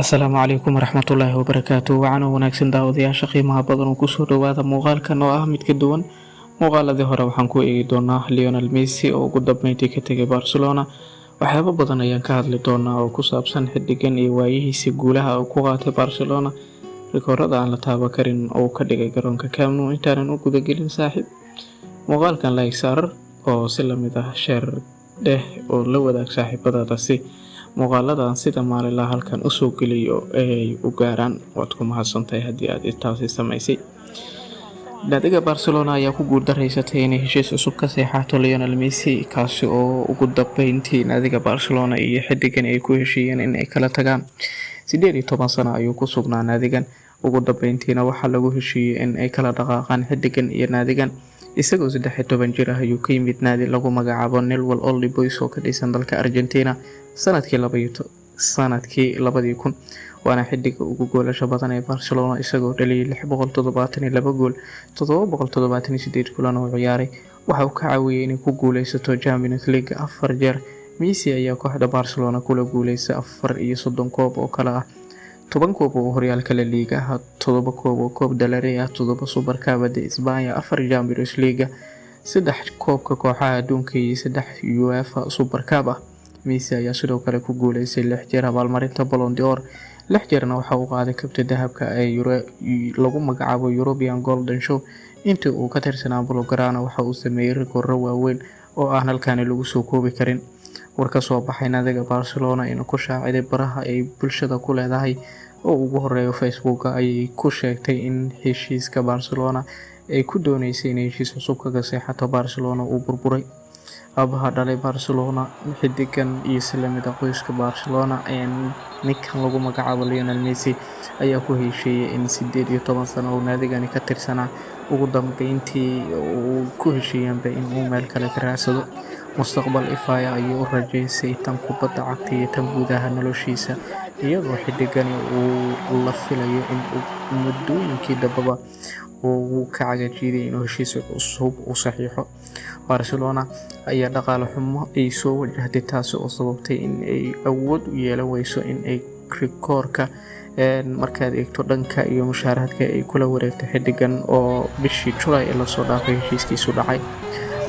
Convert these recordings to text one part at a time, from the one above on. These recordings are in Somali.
asalaamu calaykum waraxmatullaahi wabarakaatu. waxaana wanaagsan daawadayaasha qiimaha badan oo kusoo dhawaada muuqaalkan oo ah mid ka duwan muuqaaladii hore. waxaan ku eegi doonaa Lionel Messi oo ugu dambeyntii ka tegay Barcelona. waxyaabo badan ayaan ka hadli doonaa oo ku saabsan xiddigan iyo waayihiisa guulaha uu ku qaatay Barcelona, rikoorada aan la taaban karin oo ka dhigay garoonka Camp Nou. intaanan u gudagelin saaxiib, muuqaalkan like saar oo si lamid ah share dheh oo la wadaag saaxiibadaada si muuqaaladan sida maalinlaha halkan usoo geliyo ay u gaaraan. waad ku mahadsantahay haddii aad intaasi samaysay. naadiga Barcelona ayaa ku guuldareysatay inay heshiis cusub ka saxiixato Lionel Messi, kaasi oo ugu dambeyntii naadiga Barcelona iyo xiddigan ay ku heshiiyeen in ay kala tagaan. 18 sano ayuu ku sugnaa naadigan, ugu dambeyntiina waxaa lagu heshiiyey in ay kala dhaqaaqaan xiddigan iyo naadigan. isagoo 13 jir ah ayuu ka yimid naadi lagu magacaabo Newell's Old Boys oo ka dhisan dalka Argentina sanadkii 2000, waana xiddiga ugu goolasho badan ee Barcelona isagoo dhaliyay 672 gool, 778 kulan oo ciyaaray. waxa uu ka caawiyay inay ku guuleysato Champions League 4 jeer. Messi ayaa kooxda Barcelona kula guuleystay 34 koob oo kala ah 10 koob oo horyaalka La Liga ah, 7 koob oo Copa del Rey ah, 7 Super Copa de España, 4 Champions League, 3 koobka kooxaha adduunka iyo 3 UEFA Super Cup ah. Messi ayaa sidoo kale ku guuleystay 6 jeer abaalmarinta Ballon d'Or, 6 jeerna waxa uu qaaday kabta dahabka ee lagu magacaabo European Golden Shoe. intii uu ka tirsanaa Blaugrana waxa uu sameeyay rikooro waaweyn oo aan halkaan lagu soo koobi karin. war ka soo baxay naadiga Barcelona inuu ku shaaciday baraha ay bulshada ku leedahay oo ugu horeeyo Facebook ayay ku sheegtay in heshiiska Barcelona ay ku dooneysay in heshiis cusub kaga saxiixato Barcelona uu burburay. aabaha dhalay Barcelona, xiddigan iyo islamida qoyska Barcelona ninkan lagu magacaabo Lionel Messi ayaa ku heshiiyey in 18 sano oo naadigani ka tirsanaa ugu dambeyntii uu ku heshiiyeenba in uu meel kale ka raadsado mustaqbal ifaya ayuu u rajeysay tan kubadda cagta iyo tan gudaha noloshiisa, iyadoo xiddigani uu la filayo in uu muddooyinkii dambaba uu ka cagajiiday inuu heshiis cusub u saxiixo. Barcelona ayaa dhaqaale xumo ay soo wajahday, taasi oo sababtay in ay awood u yeelan weyso in ay rikoorka markaad eegto dhanka iyo mushaaraadka ay kula wareegto xiddigan oo bishii July ee lasoo dhaafay heshiiskiisu dhacay.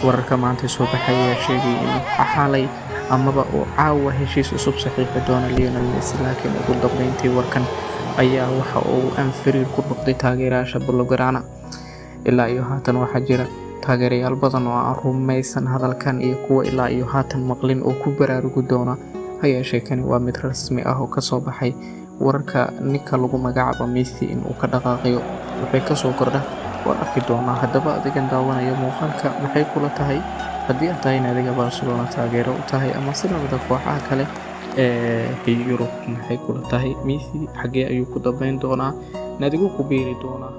wararka maanta soo baxay ayaa sheegay in xalay amaba uu caawa heshiis cusub saxiixi doono Lionel Messi, laakiin ugu dambeyntii warkan ayaa waxa uu anfiriir ku noqday taageerayaasha Blaugrana. ilaa iyo haatan waxaa jira taageerayaal badan oo aan rumaysan hadalkan iyo kuwa ilaa iyo haatan maqlin oo ku baraarugi doona. hayeeshee kani waa mid rasmi ah oo kasoo baxay wararka ninka lagu magacaabo Messi in uu ka dhaqaaqayo. waxay kasoo kordha waan arki doonaa. haddaba adigan daawanaya muuqaalka maxay kula tahay? haddii aad tahay naadiga Barcelona taageero u tahay ama si lamida kooxaha kale ee Yurub, maxay kula tahay Messi xagee ayuu ku dambeyn doonaa? naadigu ku biiri doonaa?